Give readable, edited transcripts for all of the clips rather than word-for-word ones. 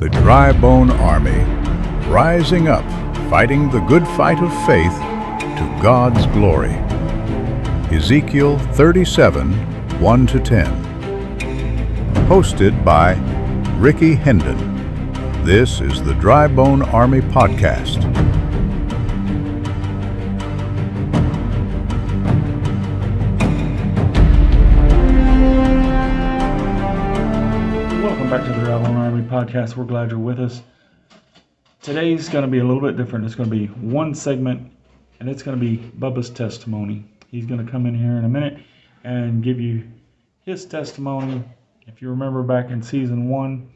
The Dry Bone Army, rising up, fighting the good fight of faith to God's glory. Ezekiel 37, 1-10. Hosted by Ricky Hendon. This is the Dry Bone Army Podcast. Welcome back to the Dry Bone Army Podcast. We're glad you're with us. Today's going to be a little bit different. It's going to be one segment, and it's going to be Bubba's testimony. He's going to come in here in a minute and give you his testimony. If you remember back in season 1,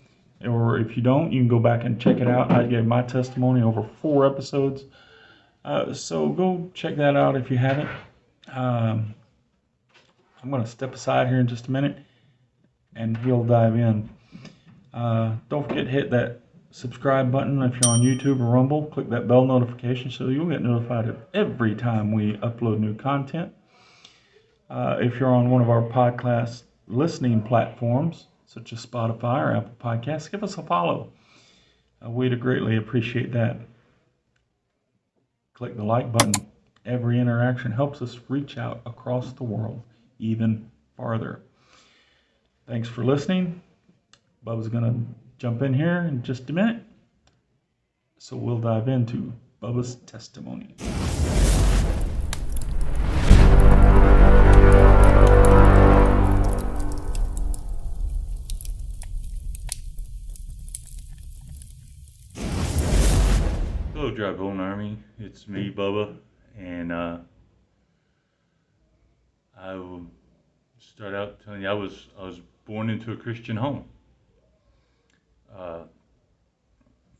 or if you don't, you can go back and check it out. I gave my testimony over 4 episodes. So go check that out if you haven't. I'm going to step aside here in just a minute, and he'll dive in. Don't forget to hit that subscribe button if you're on YouTube or Rumble. Click that bell notification so you'll get notified of every time we upload new content. If you're on one of our podcast listening platforms, such as Spotify or Apple Podcasts, give us a follow. We'd greatly appreciate that. Click the like button. Every interaction helps us reach out across the world even farther. Thanks for listening. Bubba's going to jump in here in just a minute. So we'll dive into Bubba's testimony. Hello, Dry Bone Army. It's me, Bubba, and I will start out telling you I was born into a Christian home.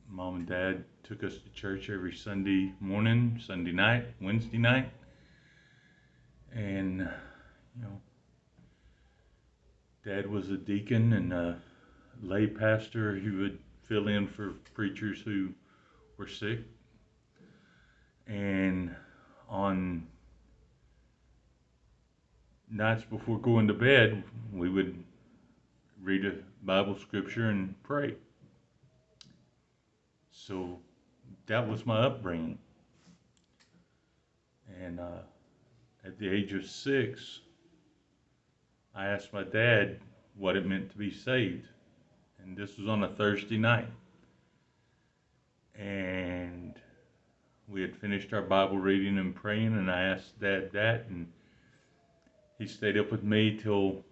Mom and Dad took us to church every Sunday morning, Sunday night, Wednesday night, and Dad was a deacon and a lay pastor. He would fill in for preachers who were sick. And on nights before going to bed, we would read a Bible scripture and pray. So that was my upbringing. And at the age of 6, I asked my dad what it meant to be saved. And this was on a Thursday night. And we had finished our Bible reading and praying, and I asked Dad that, and he stayed up with me till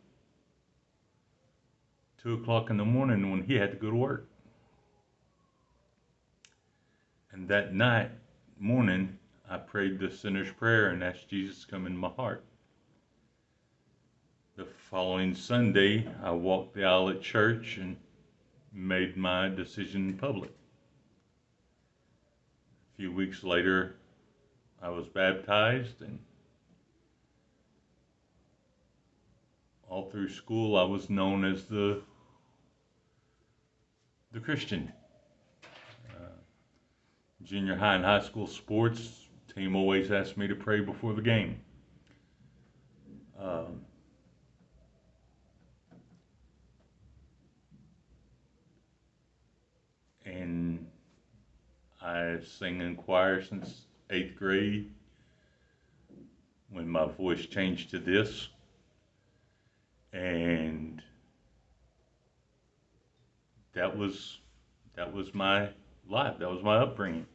2 o'clock in the morning when he had to go to work. And that morning, I prayed the sinner's prayer and asked Jesus to come in my heart. The following Sunday, I walked the aisle at church and made my decision in public. A few weeks later, I was baptized, and all through school, I was known as the Christian. Junior high and high school sports team always asked me to pray before the game. And I sang in choir since 8th grade when my voice changed to this. And that was my life. That was my upbringing.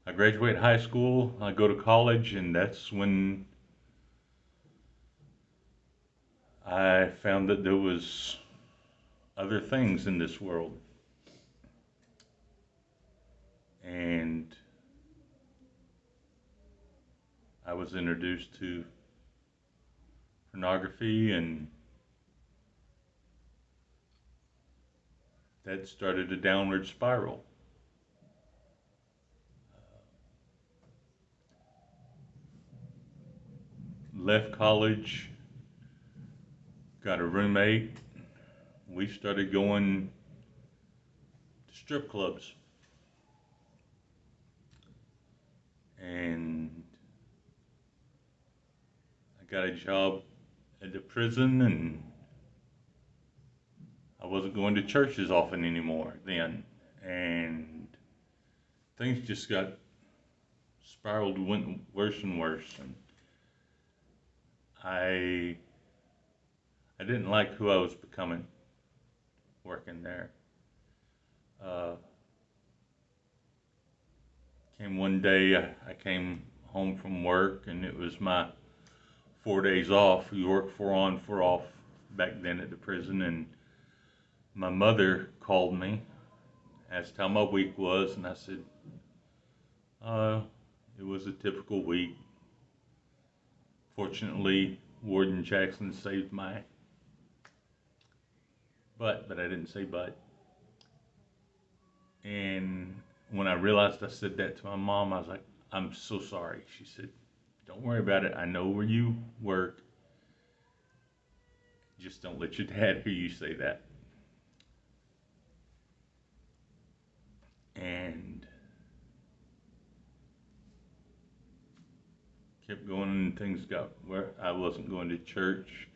I graduated high school, I go to college, and that's when I found that there was other things in this world. And I was introduced to pornography, and that started a downward spiral. Left college, got a roommate. We started going to strip clubs. And I got a job at the prison, and I wasn't going to church as often anymore then. And things just got spiraled, went worse and worse. And I didn't like who I was becoming working there. Uh, Came one day, I came home from work, and it was my 4 days off. We worked 4 on, 4 off back then at the prison, and my mother called me, asked how my week was, and I said, it was a typical week. Fortunately, Warden Jackson saved my butt, but I didn't say butt. And when I realized I said that to my mom, I was like, I'm so sorry. She said, don't worry about it. I know where you work. Just don't let your dad hear you say that. And kept going, and things got where I wasn't going to church.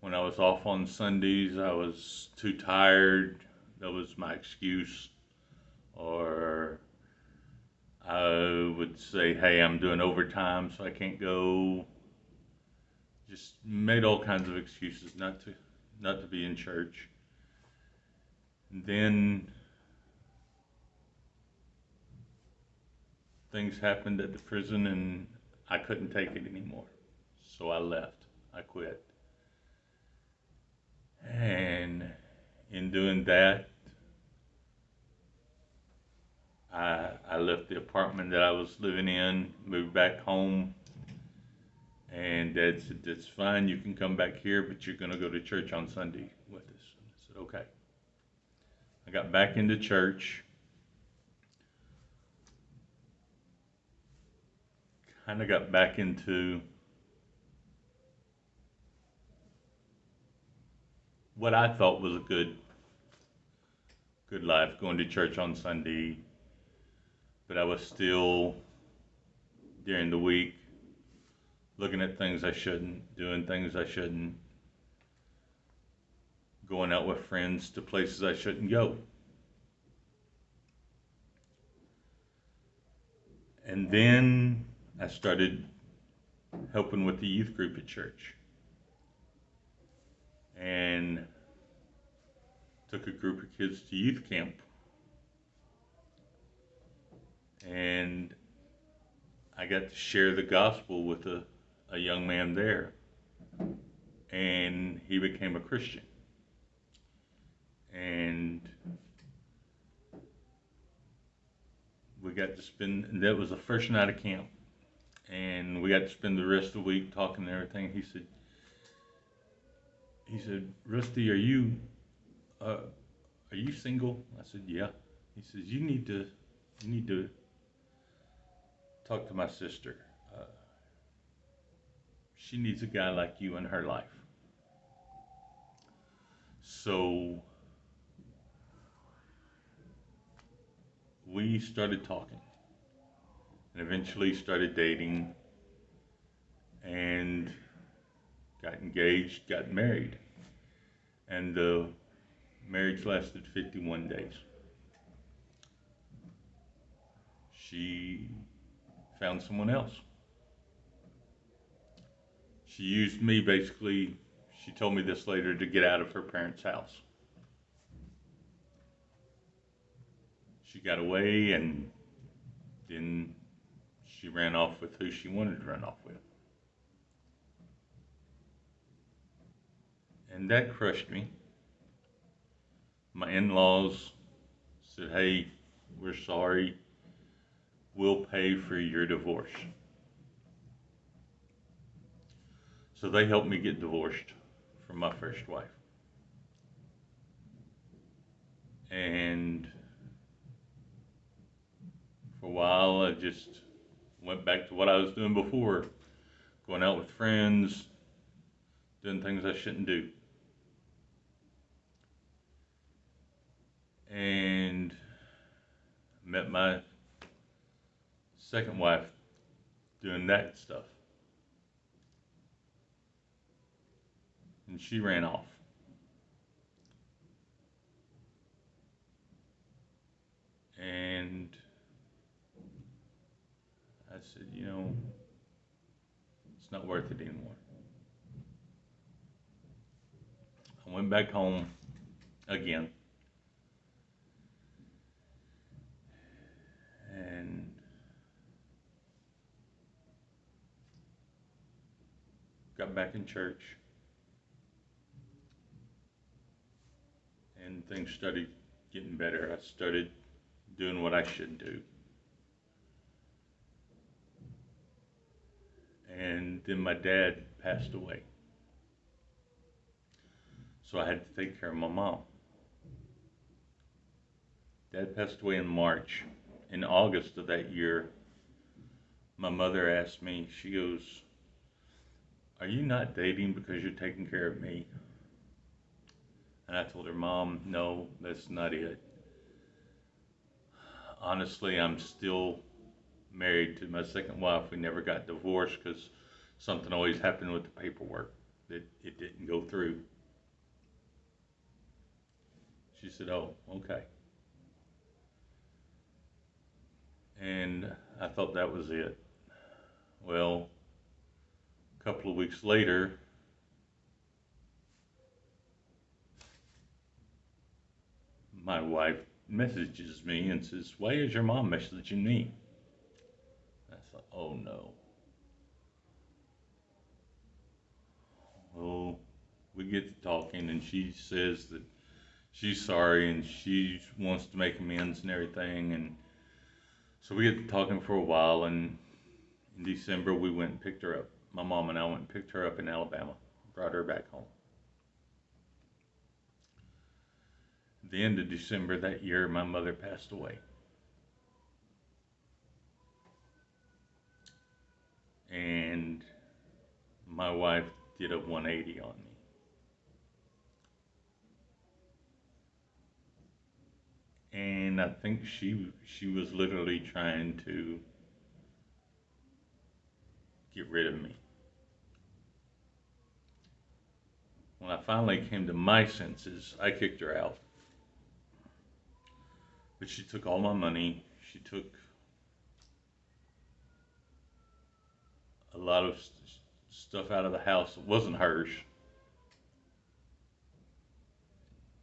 When I was off on Sundays, I was too tired. That was my excuse. Or I would say, hey, I'm doing overtime, so I can't go. Just made all kinds of excuses not to be in church. And then things happened at the prison, and I couldn't take it anymore. So I left. I quit. And in doing that, I left the apartment that I was living in, moved back home, and Dad said, that's fine, you can come back here, but you're going to go to church on Sunday with us. And I said, okay. I got back into church, kind of got back into what I thought was a good life, going to church on Sunday, but I was still, during the week, looking at things I shouldn't, doing things I shouldn't, going out with friends to places I shouldn't go. And then I started helping with the youth group at church. And took a group of kids to youth camp. And I got to share the gospel with a young man there. And he became a Christian. And we got to spend, and that was the first night of camp. And we got to spend the rest of the week talking and everything. He said, Rusty, are you single? I said, yeah. He says, you need to talk to my sister. She needs a guy like you in her life. So we started talking, and eventually started dating, and got engaged, got married. And the marriage lasted 51 days. She found someone else. She used me, basically. She told me this later, to get out of her parents' house. She got away, and then she ran off with who she wanted to run off with. And that crushed me. My in-laws said, hey, we're sorry. We'll pay for your divorce. So they helped me get divorced from my first wife. And for a while, I just went back to what I was doing before, going out with friends, doing things I shouldn't do. And met my second wife doing that stuff. And she ran off. And I said, it's not worth it anymore. I went back home again. And got back in church. And things started getting better. I started doing what I should do. And then my dad passed away. So I had to take care of my mom. Dad passed away in March. In August of that year, my mother asked me, she goes, "Are you not dating because you're taking care of me?" And I told her, "Mom, no, that's not it. Honestly, I'm still married to my second wife. We never got divorced because something always happened with the paperwork that it didn't go through." She said, "Oh, okay." And I thought that was it. Well, a couple of weeks later, my wife messages me and says, "Why is your mom messaging me?" I thought, oh no. Well, we get to talking and she says that she's sorry and she wants to make amends and everything. And so we get to talking for a while, and in December we went and picked her up. My mom and I went and picked her up in Alabama, brought her back home. At the end of December that year, my mother passed away. And my wife did a 180 on me. And I think she was literally trying to get rid of me. When I finally came to my senses, I kicked her out. But she took all my money. She took a lot of stuff out of the house that wasn't hers.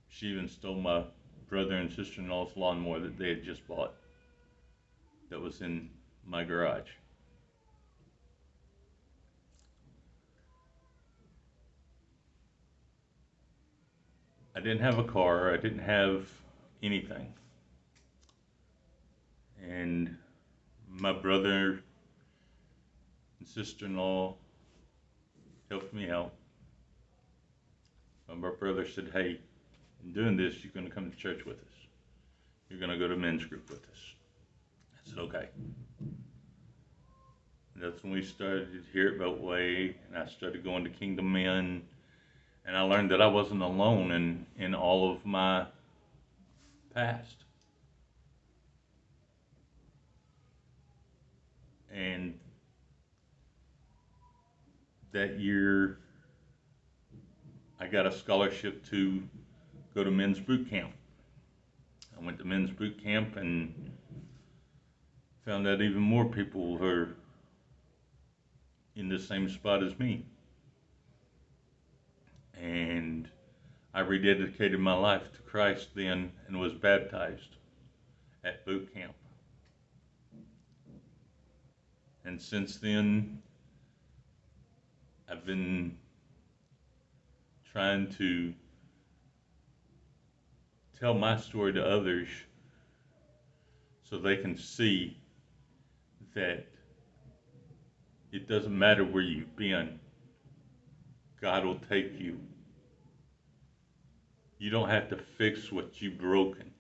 She even stole my brother and sister-in-law's lawnmower that they had just bought that was in my garage. I didn't have a car. I didn't have anything. And my brother and sister-in-law helped me out. My brother said, "Hey, in doing this, you're going to come to church with us. You're going to go to men's group with us." I said, "Okay." And that's when we started here at Beltway, and I started going to Kingdom Men, and I learned that I wasn't alone in all of my past. And that year, I got a scholarship to go to men's boot camp. I went to men's boot camp and found out even more people were in the same spot as me. And I rededicated my life to Christ then and was baptized at boot camp. And since then, I've been trying to tell my story to others so they can see that it doesn't matter where you've been, God will take you. You don't have to fix what you've broken.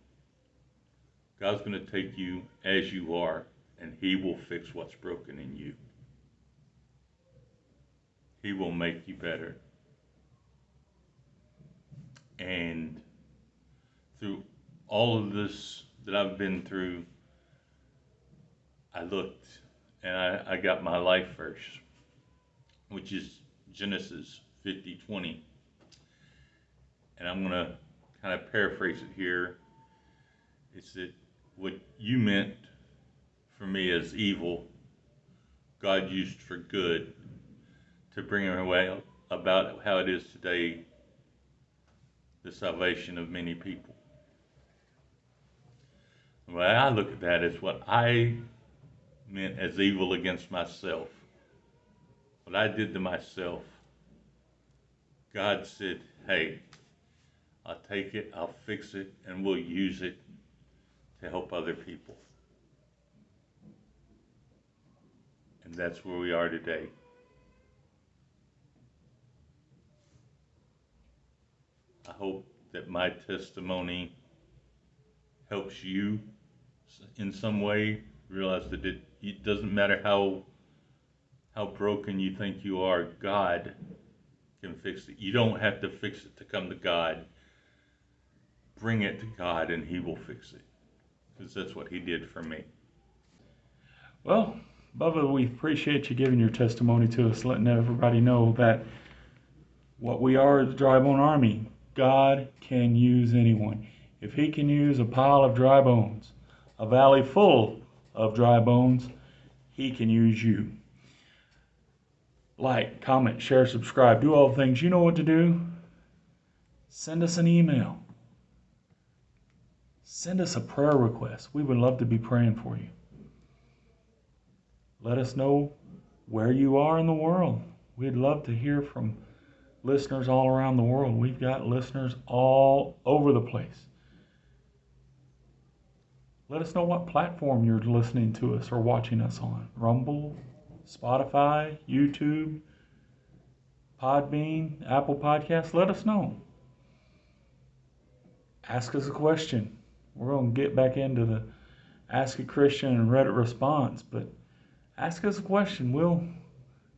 God's going to take you as you are, and He will fix what's broken in you. He will make you better. And through all of this that I've been through, I looked and I got my life verse, which is Genesis 50:20. And I'm going to kind of paraphrase it here. It's that what you meant for me as evil, God used for good to bring about how it is today, the salvation of many people. The way I look at that is what I meant as evil against myself. What I did to myself, God said, hey, I'll take it, I'll fix it, and we'll use it to help other people. And that's where we are today. I hope that my testimony helps you in some way realize that it doesn't matter how broken you think you are, God can fix it. You don't have to fix it to come to God. Bring it to God and He will fix it. Because that's what He did for me. Well, Bubba, we appreciate you giving your testimony to us, letting everybody know that what we are is the Dry Bone Army. God can use anyone. If He can use a pile of dry bones, a valley full of dry bones, He can use you. Like, comment, share, subscribe, do all the things. You know what to do. Send us an email. Send us a prayer request. We would love to be praying for you. Let us know where you are in the world. We'd love to hear from listeners all around the world. We've got listeners all over the place. Let us know what platform you're listening to us or watching us on. Rumble, Spotify, YouTube, Podbean, Apple Podcasts. Let us know. Ask us a question. We're going to get back into the Ask a Christian and Reddit response, but ask us a question.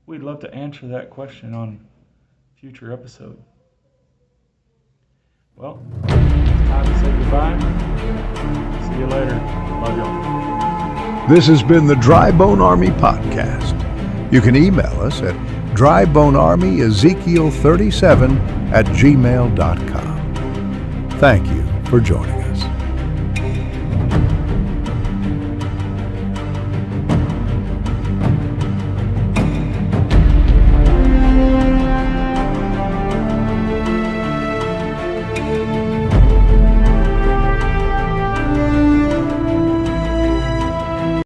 We'd love to answer that question on a future episode. Well, it's time to say goodbye. See you later. Love y'all. This has been the Dry Bone Army Podcast. You can email us at drybonearmyezekiel37@gmail.com. Thank you for joining.